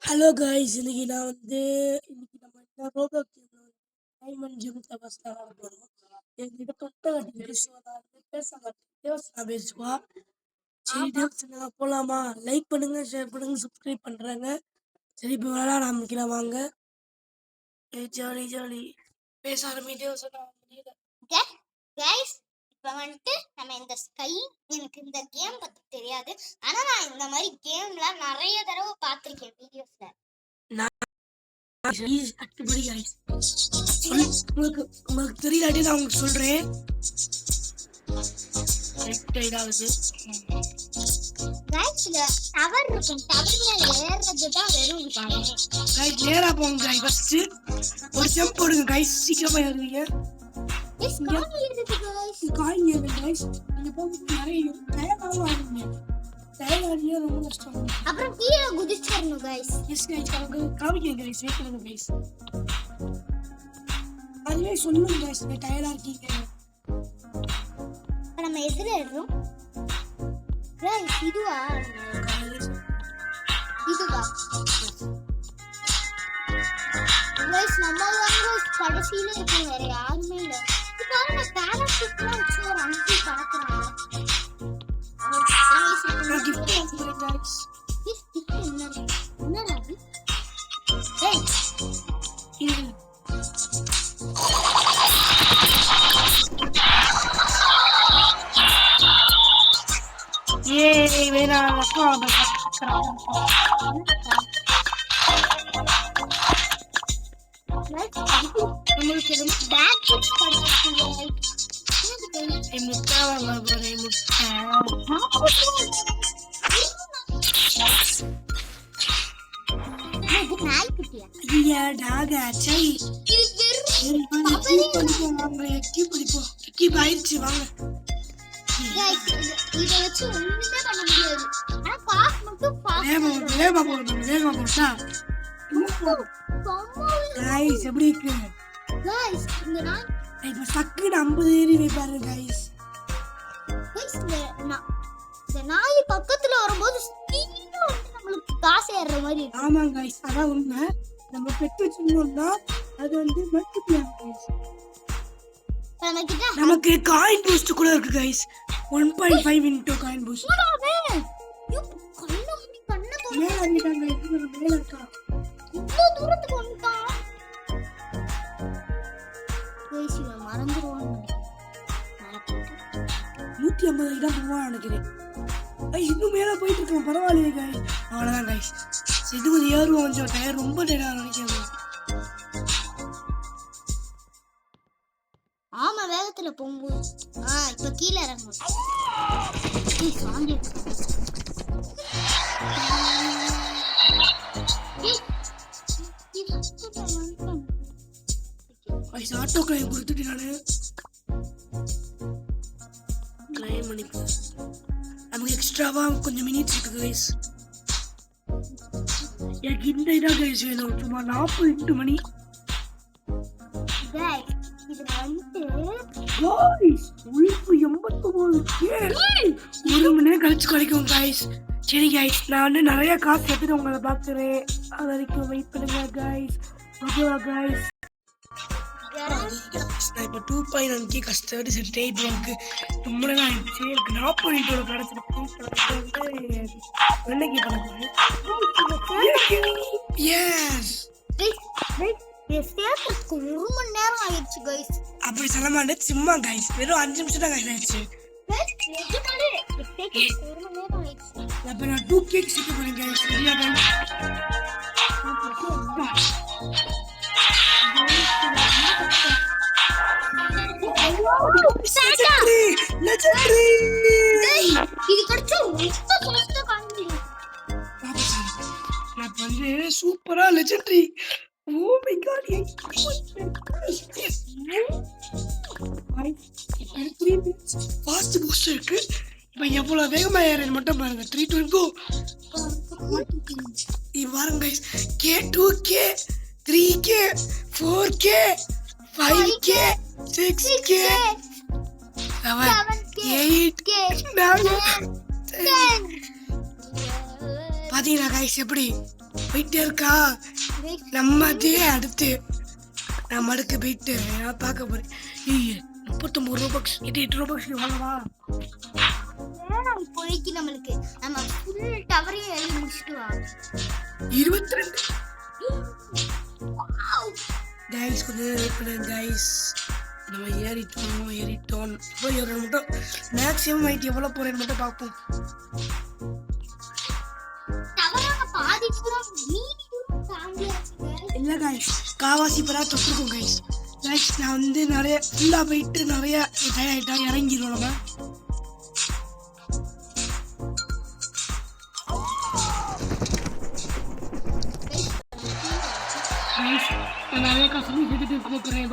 Hello guys, இன்னைக்கு நம்ம இந்த ரோபோட் கேம்ல டைமண்ட் ஜெம் தபஸ் தான் ஆட போறோம். என்கிட்ட தொட்ட கட்டி பேச மாட்டேன், பேசுவா. சரி, தேவசனா போலாமா? லைக் பண்ணுங்க, ஷேர் பண்ணுங்க, சப்ஸ்கிரைப் பண்றாங்க. சரி, இப்போ விளையாட ஆரம்பிக்கலாம் வாங்க. ஜாலி ஜாலி பேச ஆரம்பி தேவசனா. கைஸ், இப்போ வந்துட்டு நம்ம இந்த ஸ்கை, எனக்கு இந்த கேம் பத்தி தெரியாது. ஆனா நான் இந்த மாதிரி கேம்லாம் நிறைய தடவை பார்த்திருக்கேன் வீடியோஸ்ல. உங்களுக்கு தெரியலாட்டி நான் உங்களுக்கு சொல்றேன். டவர் இருக்கும், டவர் ஏறது தான் வெறும் கைஸ். நேரா போங்க கைஸ். ஃபர்ஸ்ட் ஒரு ஜம்ப் போடுங்க கைஸ், சீக்கிரமா ஏறுவீங்க. காயின் ஏறுங்க கைஸ். நீங்க போக நிறைய டயர்டாவும் ஆகுங்க. டயர்டாகியே ரொம்ப கஷ்டம். அப்புறம் கீழே குதிச்சிடணும் கைஸ். எஸ் கைஸ், காமிக்கிறேன் கைஸ். வெயிட் பண்ணுங்க கைஸ். அதுவே சொல்லுங்க கைஸ், டயர்டா இருக்கீங்க. நம்ம எதுல ஏறுறோம் கைஸ்? இதுவா கைஸ்? நம்ம கடைசியில இருக்கு, வேற யாருமே இல்லை. பாருங்க, பேராஷூட்லாம் வச்சு ஒரு அங்கிள் பறக்குறாங்க. எப்படி இருக்கு இப்ப சக்குன்னு 50 ஏறி வைப்பாரு கைஸ். இந்த நாய் பக்கத்துல வரும்போது நம்மளுக்கு காசு ஏறுற மாதிரி. ஆமா கைஸ், அதான் உண்மை. நம்ம பெட்டு வச்சிருந்தோம்னா அது மல்டிப்ளேயர் கைஸ். நமக்கு காயின் பூஸ்ட் கூட இருக்கு கைஸ். 1.5 into coin boost. மேல இருக்கா? இவ்வளவு தூரத்துக்கு வந்துட்டான் கைஸ். இவன் மறந்துடுவான்னு 150 தான் போவான்னு நினைக்கிறேன். இன்னும் மேல போயிட்டு இருக்கோம், பரவாயில்லையே கைஸ். அவ்வளவுதான் கைஸ். இது ஒரு ஏறுவோம், கொஞ்சம் டயர் ரொம்ப டயர்டா நினைக்கிறேன். ஆமா, வேகத்துல போகும்போது இப்ப கீழே இறங்கும். ஆட்டோ கிளைம் கொடுத்துட்டு நானு கிளைம் பண்ணிப்போ. நமக்கு எக்ஸ்ட்ராவா கொஞ்சம் மினிட்ஸ் இருக்கு கைஸ். எனக்கு இந்த இதா கைஸ் வேணும். சும்மா 48 மணி. இது வந்து 1 மணி நேரம் கழிச்சு கிடைக்கும் கைஸ். சரி கைஸ், நான் நிறைய காசு எடுத்துட்டு உங்களை பார்க்குறேன். அது வரைக்கும் வெயிட் பண்ணுங்க கைஸ். ஓகேவா கைஸ்? நான் இப்போ 2.9 கஷ்டப்பட்டு செட் ஆகிட்டு ரொம்ப நேரம் ஆயிடுச்சு. எனக்கு 40 கிடச்சிருக்கு. வெள்ளைக்கு பணம் சேர்த்துக்கு 1 மணி நேரம் ஆயிடுச்சு கைஸ். அப்படி சொல்ல மாட்டேன், சும்மா கைஸ். வெறும் 5 நிமிஷம் தான் கைஸ் ஆயிடுச்சு. அப்ப நான் 2 கேக் சிக்க போறேன் கைஸ். சரியா கைஸ்? சூப்பரா legendary. Oh my God, fast boost இருக்கு. இப்போ எவ்வளவு வேகமா ஏறேன்னு மட்டும் பாருங்க. 3 2 வாருங்க guys. K2K 3K 4K 5K 6K 7K 8K 9 பாத்தீங்களா கைஸ் எப்படி போயிட்டே இருக்கா. நம்ம அடுத்து நம்ம அடுக்கு போயிட்டு பார்க்க போறேன். 39 ரூபாய் 8 ரூபாய் வாங்கவா? வேணாம் இப்போதைக்கு நம்மளுக்கு. நம்ம ஃபுல் டவரையும் எழுதி முடிச்சுட்டு வா. 22 கைஸ், கொஞ்சம் வெயிட் பண்ணுங்க கைஸ். நம்ம ஏறிட்டோம். இப்போ ஏற மட்டும் மேக்ஸிமம் ஹைட் எவ்வளோ போறேன்னு மட்டும் பார்ப்போம். டவராக பாதி தூரம் மீதி தூரம் தாண்டியாச்சு. இல்லை கைஸ், காவாசி பரா தொட்டிருக்கோம் கைஸ். கைஸ் நான் நிறைய ஃபுல்லாக போயிட்டு நிறைய டயர்ட் ஆகிட்டா இறங்கிடுவோம் நம்ம. நான் நிறைய கஷ்டம் போகிறேன்.